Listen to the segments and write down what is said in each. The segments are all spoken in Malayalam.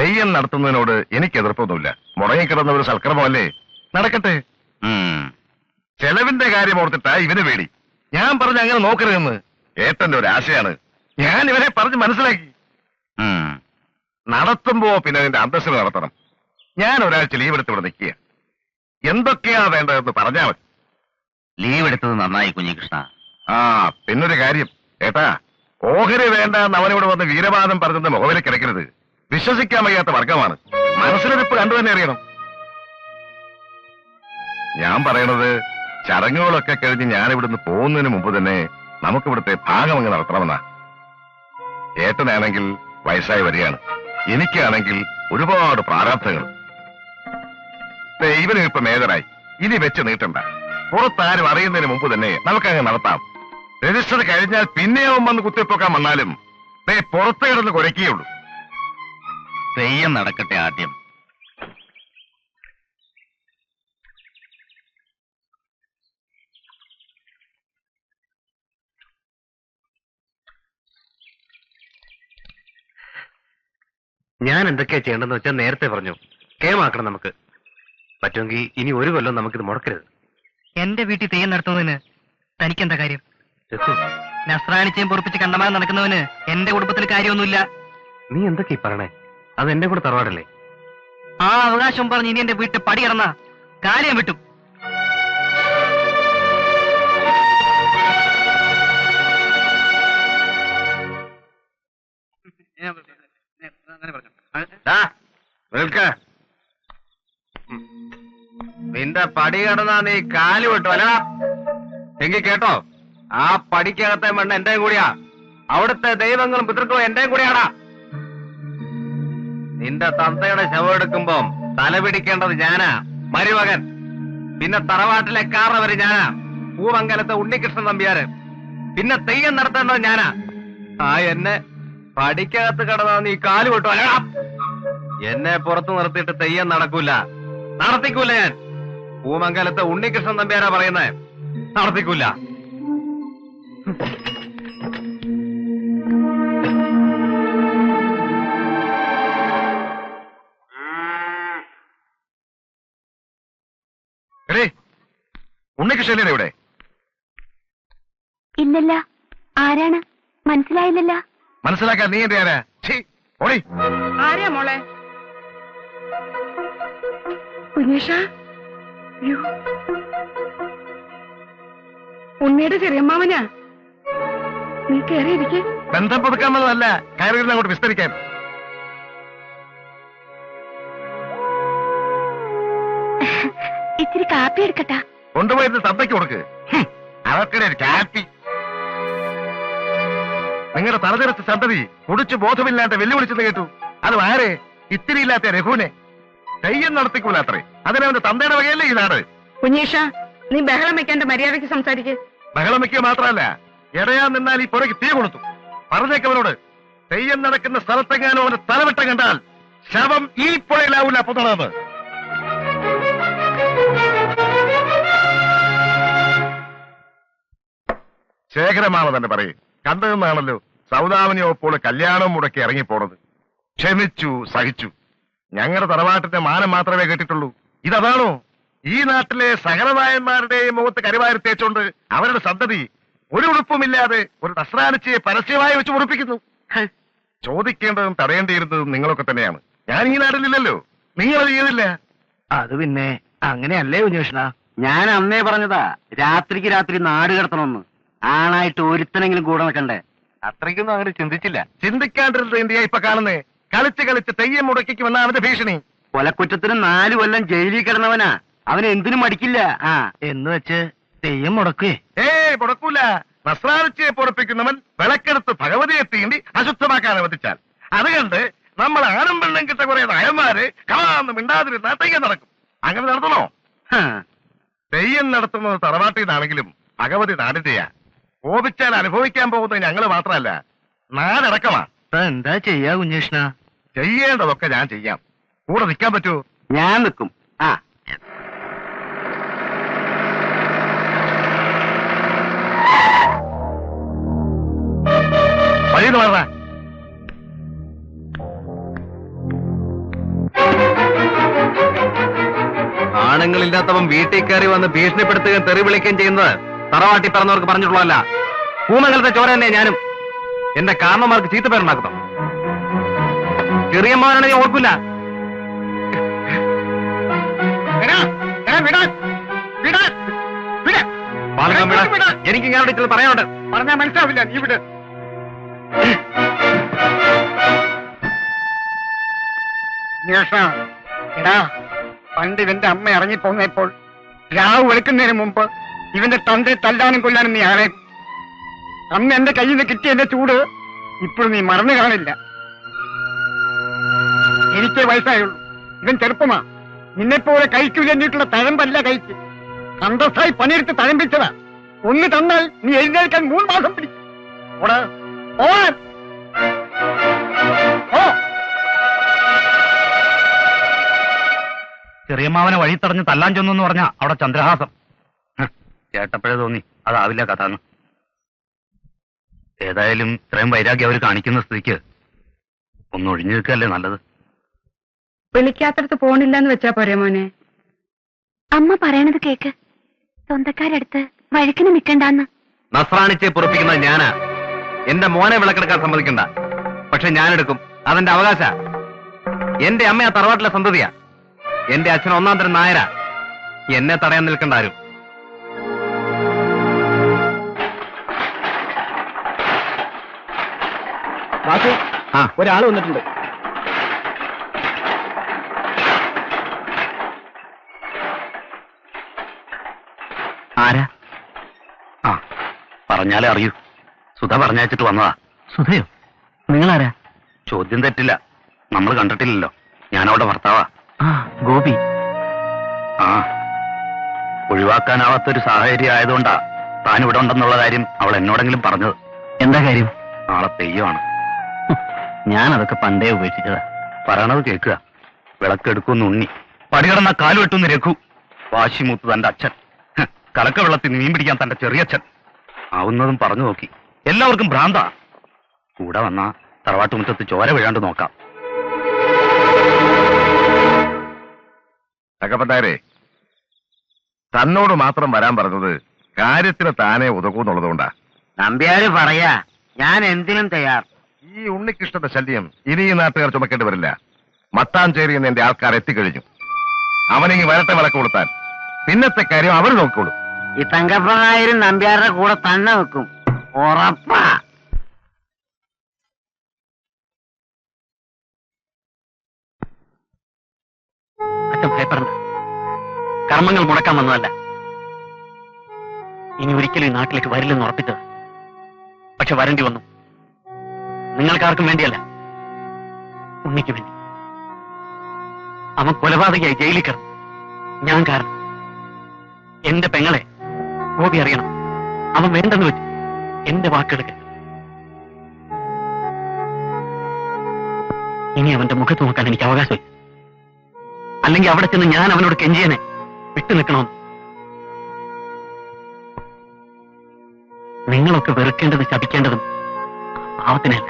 തെയ്യം നടത്തുന്നതിനോട് എനിക്ക് എതിർപ്പൊന്നുമില്ല. മുടങ്ങിക്കിടന്ന ഒരു സൽക്രമമല്ലേ, നടക്കട്ടെ. ചെലവിന്റെ കാര്യം ഓർത്തിട്ടാ ഇവന് പേടി. ഞാൻ പറഞ്ഞ അങ്ങനെ നോക്കരുതെന്ന് ഏട്ടന്റെ ഒരു ആശയാണ്. ഞാൻ ഇവനെ പറഞ്ഞ് മനസ്സിലാക്കി. നടത്തുമ്പോ പിന്നെ അതിന്റെ അന്തസ്സിൽ നടത്തണം. ഞാൻ ഒരാഴ്ച ലീവ് എടുത്ത് ഇവിടെ നിൽക്കുക. എന്തൊക്കെയാ വേണ്ടതെന്ന് പറഞ്ഞാൽ മതി. ലീവ് എടുത്തത് നന്നായി കുഞ്ഞികൃഷ്ണ. പിന്നൊരു കാര്യം ഏട്ടാ, ഓഹരി വേണ്ട എന്ന് അവനോട് വന്ന് വീരവാദം പറഞ്ഞെന്ന് മുഖവിലെ കിടക്കരുത്. വിശ്വസിക്കാൻ വയ്യാത്ത വർഗമാണ്. മനസ്സിലിരിപ്പ് കണ്ടു തന്നെ അറിയണം. ഞാൻ പറയണത് ചടങ്ങുകളൊക്കെ കഴിഞ്ഞ് ഞാൻ ഇവിടുന്ന് പോകുന്നതിന് മുമ്പ് തന്നെ നമുക്കിവിടുത്തെ ഭാഗം അങ്ങ് നടത്തണമെന്നാ. ഏട്ടനാണെങ്കിൽ വയസ്സായി വരികയാണ്, എനിക്കാണെങ്കിൽ ഒരുപാട് പ്രാരാബ്ധങ്ങൾ. ഇവനും ഇപ്പൊ മേജറായി, ഇനി വെച്ച് നീട്ടണ്ട. പുറത്താരും അറിയുന്നതിന് മുമ്പ് തന്നെ നമുക്കങ്ങ് നടത്താം. രജിസ്റ്റർ കഴിഞ്ഞാൽ പിന്നെയാവും വന്ന് കുത്തിപ്പൊക്കാൻ വന്നാലും പുറത്ത് കിടന്ന് കുരയ്ക്കുകയുള്ളൂ. തെയ്യം നടക്കട്ടെ ആദ്യം. ഞാൻ എന്തൊക്കെയാ ചെയ്യേണ്ടെന്ന് വെച്ചാൽ നേരത്തെ പറഞ്ഞു. കേമാക്കണം നമുക്ക്. പറ്റുമെങ്കിൽ ഇനി ഒരു കൊല്ലം നമുക്കിത് മുടക്കരുത്. എന്റെ വീട്ടിൽ തെയ്യം നടത്തുന്നതിന് തനിക്കെന്താ കാര്യം? നസ്രാണിച്ചയും പൊറപ്പിച്ച് കണ്ടമാനം നടക്കുന്നവന് എന്റെ കുടുംബത്തിൽ കാര്യമൊന്നുമില്ല. നീ എന്തൊക്കെയാ പറയണേ? അത് എന്റെ കൂടെ തറവാടല്ലേ? ആ അവകാശം പറഞ്ഞ് ഇനി എന്റെ വീട്ടിൽ പടി കിടന്ന കാര്യം വിട്ടും. നിന്റെ പടി കിടന്നാ നീ കാല് വിട്ടു അല്ല? എങ്കിൽ കേട്ടോ, ആ പടിക്കകത്തെ മണ്ണ് എന്റെയും കൂടിയാ. അവിടുത്തെ ദൈവങ്ങളും പിതൃക്കളും എന്റെയും കൂടിയാടാ. നിന്റെ തന്തയുടെ ശവം എടുക്കുമ്പോ തല പിടിക്കേണ്ടത് ഞാനാ, മരുമകൻ. പിന്നെ തറവാട്ടിലെ കാരണവര് ഞാനാ, പൂമംഗലത്തെ ഉണ്ണികൃഷ്ണൻ നമ്പ്യാര്. പിന്നെ തെയ്യം നടത്തേണ്ടത് ഞാനാ. എന്നെ പടിക്കകത്ത് കിടന്നാ നീ കാല് വിട്ടു അല്ല? എന്നെ പുറത്തു നിർത്തിയിട്ട് തെയ്യം നടക്കൂല, നടത്തിക്കൂല. ഞാൻ പൂമംഗലത്തെ ഉണ്ണികൃഷ്ണൻ നമ്പ്യാരാ പറയുന്നേ, നടത്തിക്കൂല. ഉണ്ണികൃഷ്ണൻ ഇവിടെ ഇല്ലല്ല. ആരാണ്? മനസ്സിലായില്ലല്ലോ. മനസ്സിലാക്കാൻ നീ എന്റെ ആരാ? ഓടി. ആരാ മോളെ? കുഞ്ഞേഷ, ഉണ്ണിയുടെ ചെറിയമ്മാവനാ. നീ കയറിയിരിക്കെ. ബന്ധം പുതുക്കാന്നുള്ളതല്ല, കയറിയിരുന്ന് അങ്ങോട്ട് വിസ്തരിക്കാൻ. ഇച്ചിരി കാപ്പി എടുക്കട്ടാ? കൊണ്ടുപോയിരുന്ന് തത്തയ്ക്ക് കൊടുക്ക്. അവർക്കിടെ ഒരു കാപ്പി. നിങ്ങളുടെ തലതിരച്ച സന്തതി കുടിച്ചു ബോധമില്ലാണ്ട് വെല്ലുവിളിച്ചെന്ന് കേട്ടു. അത് ആരെ? ഇത്തിരി ഇല്ലാത്ത രഘുവിനെ. തെയ്യം നടത്തിക്കൂല അത്രേ. അതിനവന്റെ തന്തയുടെ വകയല്ലേ ഈ നാട്. കുഞ്ഞേഷ, നീ ബഹളം വെക്കാണ്ട് മര്യാദയ്ക്ക് സംസാരിക്ക്. ബഹളം വയ്ക്കുക മാത്രമല്ല, ഇടയാൻ നിന്നാൽ ഈ പുറയ്ക്ക് തീ കൊടുത്തു. പറഞ്ഞേക്കവനോട്, തെയ്യം നടക്കുന്ന സ്ഥലത്തെങ്ങാനും അവന്റെ തലവെട്ടം കണ്ടാൽ ശവം ഈ പുഴയിലാവൂല പുതണത്. ശേഖരമാവ തന്നെ പറയും. കണ്ടതെന്നാണല്ലോ സൗദാമിനിയോപ്പോൾ കല്യാണം മുടക്കി ഇറങ്ങിപ്പോണത്. ക്ഷമിച്ചു, സഹിച്ചു. ഞങ്ങളുടെ തറവാട്ടിന്റെ മാനം മാത്രമേ കേട്ടിട്ടുള്ളൂ. ഇതാണോ ഈ നാട്ടിലെ സകലനായന്മാരുടെയും മുഖത്ത് കരുവാരി തേച്ചുകൊണ്ട് അവരുടെ സന്തതി ഒരു ഉടുപ്പുമില്ലാതെ ഒരു നസ്രാണിച്ചയെ പരസ്യമായി വെച്ച് ഉടുപ്പിക്കുന്നു? ചോദിക്കേണ്ടതും തടയേണ്ടിയിരുന്നതും നിങ്ങളൊക്കെ തന്നെയാണ്. ഞാൻ ഈ നാട്ടിലില്ലല്ലോ, നിങ്ങളത് ചെയ്തില്ല. അത് പിന്നെ അങ്ങനെയല്ലേ കുഞ്ഞകൃഷ്ണ? ഞാൻ അന്നേ പറഞ്ഞതാ, രാത്രിക്ക് രാത്രി നാട് കിടത്തണമെന്ന്. ആണായിട്ട് ഒരുത്തനെങ്കിലും കൂടെ നിൽക്കണ്ടേ? അത്രയ്ക്കൊന്നും അങ്ങനെ ചിന്തിച്ചില്ല. ചിന്തിക്കാണ്ടിരുന്നത് ഇന്ത്യ ഇപ്പൊ കാണുന്നേ. കളിച്ച് കളിച്ച് തെയ്യം മുടക്കിക്കുമെന്ന അവന്റെ ഭീഷണി. കൊലക്കുറ്റത്തിന് 4 കൊല്ലം ജയിലിൽ കിടന്നവനാ. അവന് എന്തിനും മടിക്കില്ല. എന്ന് വെച്ച് തെയ്യം മുടക്കേ? മുടക്കൂല. നസ്രാണിച്ചയെ പൊറപ്പിക്കുന്നവൻ വിളക്കെടുത്ത് ഭഗവതിയെ തീണ്ടി അശുദ്ധമാക്കാൻ അനുവദിച്ചാൽ അത് കണ്ട് നമ്മൾ ആണും പെണ്ണും കിട്ട കുറെ നായന്മാര് കാന്ന് മിണ്ടാതിരുന്ന തെയ്യം നടക്കും. അങ്ങനെ നടത്തണോ? തെയ്യം നടത്തുന്നത് തറവാട്ടിന്നാണെങ്കിലും ഭഗവതി നാടിന്റെയാ. കോപിച്ചാൽ അനുഭവിക്കാൻ പോകുന്നത് ഞങ്ങള് മാത്രമല്ല, നാടടക്കമാ. എന്താ ചെയ്യാ കുഞ്ഞകൃഷ്ണ? ചെയ്യേണ്ടതൊക്കെ ഞാൻ ചെയ്യാം. കൂടെ നിൽക്കാൻ പറ്റുമോ? ഞാൻ നിൽക്കും. വഴിന്ന് പറഞ്ഞ ആണുങ്ങളില്ലാത്തവൻ വീട്ടിൽ കയറി വന്ന് ഭീഷണിപ്പെടുത്തുകയും തെറി വിളിക്കുകയും ചെയ്യുന്നത് തറവാട്ടി പറഞ്ഞവർക്ക് പറഞ്ഞിട്ടുള്ളതല്ല. പൂമംഗലത്തെ ചോര തന്നെ ഞാനും. എന്റെ കാരണന്മാർക്ക് ചീത്തപ്പേരുണ്ടാക്കുന്നു. ചെറിയമ്മാനാണ് ഞാൻ ഓർക്കില്ല. എനിക്ക് ഇങ്ങനെ ചില പറയാനുണ്ട്. പറഞ്ഞാൽ മനസ്സിലാവില്ല. നീ വിട്. എടാ, പണ്ട് ഇവന്റെ അമ്മ ഇറങ്ങിപ്പോന്നപ്പോൾ രാവ് വെളുക്കുന്നതിന് മുമ്പ് ഇവന്റെ തന്തയെ തല്ലാനും കൊല്ലാനും നീ ആളെ അന്ന് എന്റെ കയ്യിൽ നിന്ന് കിട്ടിയ എന്റെ ചൂട് ഇപ്പോഴും നീ മറന്നു കാണില്ല. എനിക്കേ വയസ്സായുള്ളൂ. ഇവൻ ചെറുപ്പമാ. നിന്നെപ്പോലെ കഴിക്കൂലെന്നിട്ടുള്ള തഴമ്പല്ല കഴിച്ച് അന്തസ്ഥായി പണിയെടുത്ത് തഴമ്പിച്ചതാ. ഒന്ന് തന്നാൽ നീ എഴുന്നേൽക്കാൻ 3 മാസം പിടിക്കും. ചെറിയമ്മാവനെ വഴി തടഞ്ഞ് തല്ലാൻ ചെന്നു പറഞ്ഞാ അവിടെ ചന്ദ്രഹാസം. കേട്ടപ്പോഴേ തോന്നി അതാവില്ല കഥാന്ന്. ഏതായാലും ഇത്രയും വൈരാഗ്യം അവർ കാണിക്കുന്ന സ്ഥിതിക്ക് ഒന്ന് ഒഴിഞ്ഞു നിൽക്കല്ലേ നല്ലത്. വിളിക്കാത്തടത്ത് പോണില്ലെന്ന് വെച്ചാ പോരെ മോനെ. അമ്മ പറയണത് കേക്ക്. സ്വന്തക്കാരടുത്ത് വഴക്കിന് നിൽക്കണ്ടെന്ന്. നസ്രാണിച്ചെ പൊറപ്പിക്കുന്നത് ഞാനാ. എന്റെ മോനെ വിളക്കെടുക്കാൻ സമ്മതിക്കണ്ട. പക്ഷെ ഞാനെടുക്കും. അതെന്റെ അവകാശ. എന്റെ അമ്മ ആ തറവാട്ടിലെ സന്തതിയാ. എന്റെ അച്ഛൻ 1-ാം തരം നായരാ. എന്നെ തടയാൻ നിൽക്കണ്ട ആരും. ഒരാൾ വന്നിട്ടുണ്ട്. ആരാ? ആ, പറഞ്ഞാലേ അറിയൂ. സുധ പറഞ്ഞയച്ചിട്ട് വന്നതാ. സുധയോ? നിങ്ങളാരാ? ചോദ്യം തെറ്റില്ല. നമ്മൾ കണ്ടിട്ടില്ലല്ലോ. ഞാനവിടെ ഭർത്താവാ. ഗോപി. ആ, ഒഴിവാക്കാനാവാത്തൊരു സാഹചര്യം ആയതുകൊണ്ടാ താൻ ഇവിടെ ഉണ്ടെന്നുള്ള കാര്യം അവൾ എന്നോടെങ്കിലും പറഞ്ഞത്. എന്താ കാര്യം? നാളെ തെയ്യമാണ്. ഞാനതൊക്കെ പണ്ടേ ഉപേക്ഷിച്ചതാ. പറയണത് കേൾക്കുക. വിളക്കെടുക്കുമെന്ന് ഉണ്ണി, പടികടന്ന കാലുവെട്ടുന്ന് രഘു, വാശിമൂത്ത് തന്റെ അച്ഛൻ, കലക്ക വെള്ളത്തിൽ മീൻ പിടിക്കാൻ തന്റെ ചെറിയച്ഛൻ. ആവുന്നതും പറഞ്ഞു നോക്കി. എല്ലാവർക്കും ഭ്രാന്താ. കൂടെ വന്ന തറവാട്ടുമുറ്റത്ത് ചോര വീഴാണ്ട് നോക്കാം. തകപ്പത്താരെ, തന്നോട് മാത്രം വരാൻ പറഞ്ഞത് കാര്യത്തിന് താനേ ഉതകൂന്നുള്ളതുകൊണ്ടാ. നമ്പ്യാര് പറയാ, ഞാൻ എന്തിനും തയ്യാർ. ഈ ഉണ്ണികൃഷ്ണന്റെ ശല്യം ഇനി ഈ നാട്ടുകാർ ചുമക്കേണ്ടി വരില്ല. മത്താഞ്ചേരി എന്ന് എന്റെ ആൾക്കാർ എത്തിക്കഴിഞ്ഞു. അവനെങ്കിൽ വരട്ടെ വിളക്ക് കൊടുത്താൽ. പിന്നത്തെ കാര്യം അവർ നോക്കിക്കോളൂ. ഈ തങ്കപ്പനായരും നമ്പ്യാരുടെ കൂടെ തന്നെ വെക്കും, ഉറപ്പാ. അച്ഛൻ ഭയപ്പെടണ്ട. കർമ്മങ്ങൾ മുടക്കാൻ വന്നതല്ല. ഇനി ഒരിക്കലും ഈ നാട്ടിലേക്ക് വരില്ലെന്ന് ഉറപ്പിച്ചത്. പക്ഷെ വരേണ്ടി വന്നു. നിങ്ങൾക്കാർക്കും വേണ്ടിയല്ല, ഉണ്ണിക്ക് വേണ്ടി. അവൻ കൊലപാതകയായി ജയിലിൽ കയറും. ഞാൻ കാരണം. എന്റെ പെങ്ങളെ ഗോപി അറിയണം. അവൻ വേണ്ടെന്ന് വെച്ചു. എന്റെ വാക്കെടുക്ക. ഇനി അവന്റെ മുഖത്ത് നോക്കാൻ എനിക്ക് അവകാശമില്ല. അല്ലെങ്കിൽ അവിടെ ചെന്ന് ഞാൻ അവനോട് കെഞ്ചിയനെ വിട്ടു നിൽക്കണമെന്ന്. നിങ്ങളൊക്കെ വെറുക്കേണ്ടത് ശപിക്കേണ്ടതും പാവത്തിനല്ല,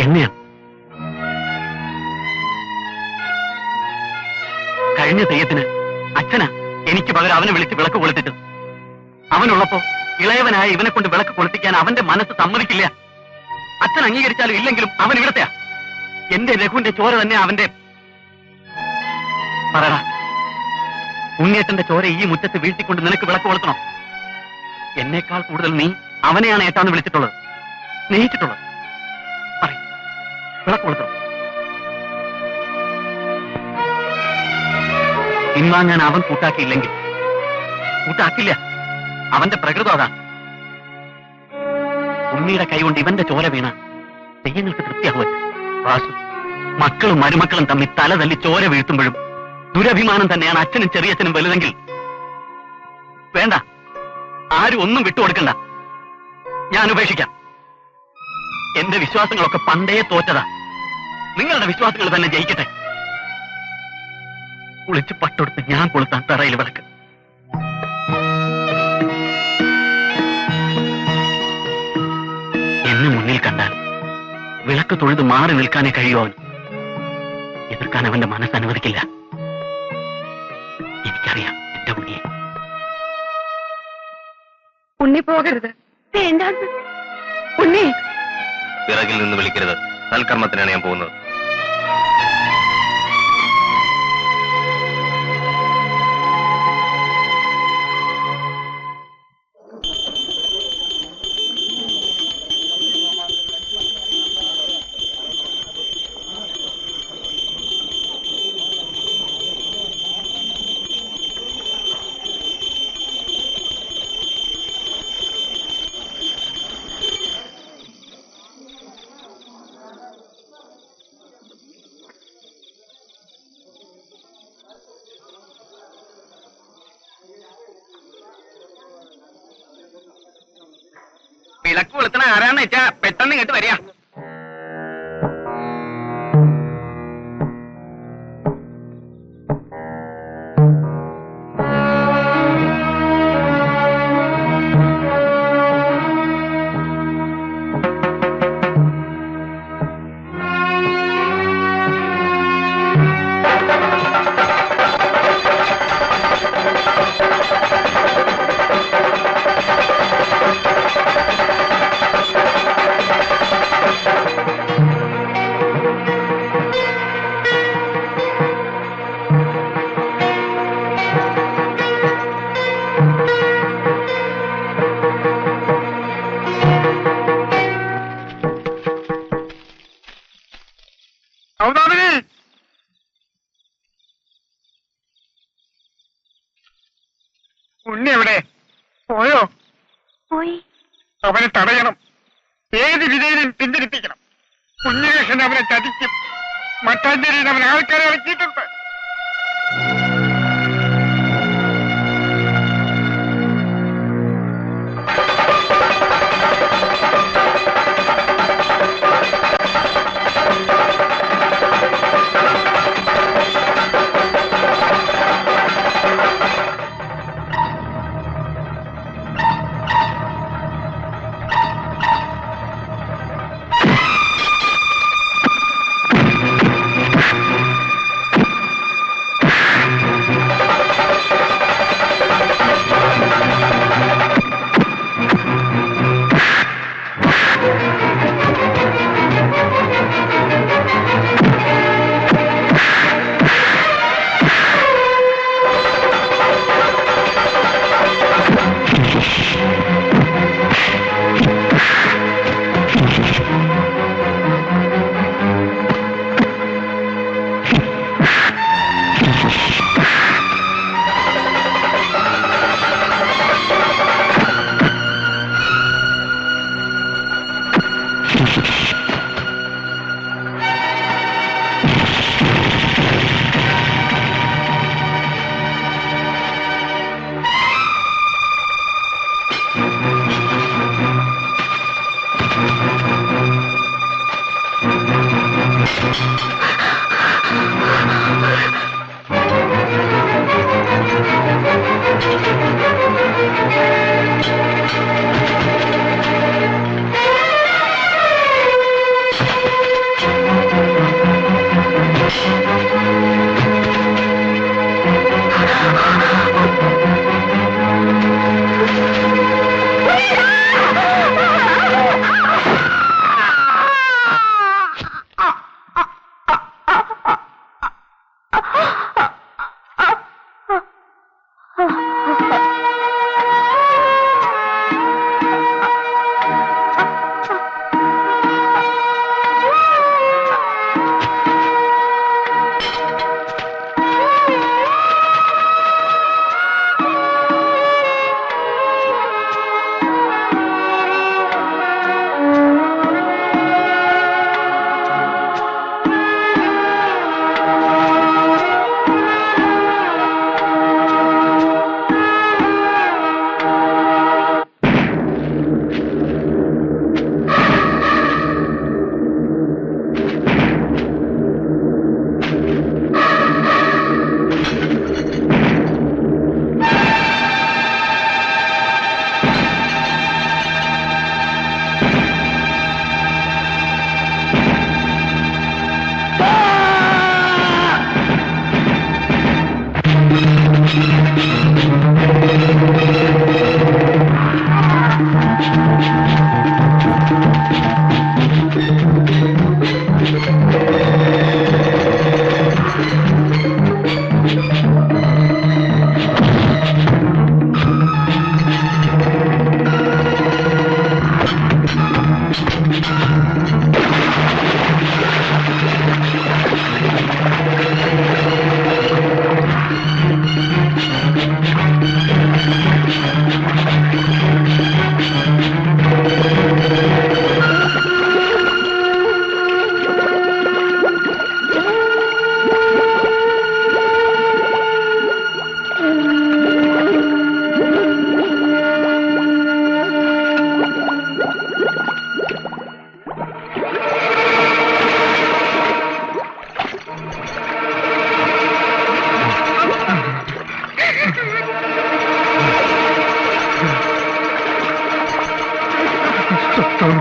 എന്നെയാണ്. കഴിഞ്ഞ തെയ്യത്തിന് അച്ഛനാ എനിക്ക് പകരം അവനെ വിളിച്ച് വിളക്ക് കൊളുത്തിട്ടത്. അവനുള്ളപ്പോ ഇളയവനായ ഇവനെ കൊണ്ട് വിളക്ക് കൊളുത്തിക്കാൻ അവന്റെ മനസ്സ് സമ്മതിക്കില്ല. അച്ഛൻ അംഗീകരിച്ചാലും ഇല്ലെങ്കിലും അവൻ ഇവിടത്തെയാ. എന്റെ രഘുവിന്റെ ചോര തന്നെ അവന്റെ. പറയടാ, ഉണ്ണിയേട്ടന്റെ ചോര ഈ മുറ്റത്ത് വീഴ്ത്തിക്കൊണ്ട് നിനക്ക് വിളക്ക് കൊളുത്തണം? എന്നേക്കാൾ കൂടുതൽ നീ അവനെയാണ് ഏട്ടാന്ന് വിളിച്ചിട്ടുള്ളത്, സ്നേഹിച്ചിട്ടുള്ളത്. പറയും, വിളക്ക് കൊളുത്തണം. പിൻവാങ്ങാൻ അവൻ കൂട്ടാക്കിയില്ലെങ്കിൽ കൂട്ടാക്കില്ല. അവന്റെ പ്രകൃതം അതാണ്. ഉണ്ണിയുടെ കൈകൊണ്ട് ഇവന്റെ ചോര വീണ തെയ്യങ്ങൾക്ക് തൃപ്തിയാവുമല്ല. വാസു, മക്കളും മരുമക്കളും തമ്മിൽ തല തല്ലി ചോര വീഴ്ത്തുമ്പോഴും ദുരഭിമാനം തന്നെയാണ് അച്ഛനും ചെറിയച്ഛനും വലുതെങ്കിൽ വേണ്ട, ആരും ഒന്നും വിട്ടുകൊടുക്കണ്ട. ഞാൻ ഉപേക്ഷിക്കാം. എന്റെ വിശ്വാസങ്ങളൊക്കെ പണ്ടേ തോറ്റതാ. നിങ്ങളുടെ വിശ്വാസങ്ങൾ തന്നെ ജയിക്കട്ടെ. കുളിച്ച് പട്ടൊടുത്ത് ഞാൻ കൊളുത്താൻ തറയിൽ വിളക്ക്. എന്നെ മുന്നിൽ കണ്ടാൽ വിളക്ക് തൊഴുത് മാറി നിൽക്കാനേ കഴിയൂ. അവൻ എതിർക്കാൻ അവന്റെ മനസ്സ് അനുവദിക്കില്ല. എനിക്കറിയാം എന്റെ ഉണ്ണിയെ. ഉണ്ണി പോകരുത്. വേണ്ടാന്ന്. ഉണ്ണി, പിറകിൽ നിന്ന് വിളിക്കരുത്. സൽക്കർമ്മത്തിനാണ് ഞാൻ പോകുന്നത്. വിളക്ക് കൊളുത്തണ ആരാന്ന് വെച്ചാ പെട്ടെന്ന് ഇങ്ങോട്ട് വരിക. ഉണ്ണി എവിടെ? പോയോ? പോയി. അവനെ തടയണം. ഏത് വിധയിലും പിന്തിരിപ്പിക്കണം. കുഞ്ഞികൃഷ്ണൻ അവനെ ചതിക്കും. മട്ടാഞ്ചേരിയിൽ അവൻ ആൾക്കാരെ ഇറക്കിയിട്ടുണ്ട്.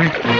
സുപ്പ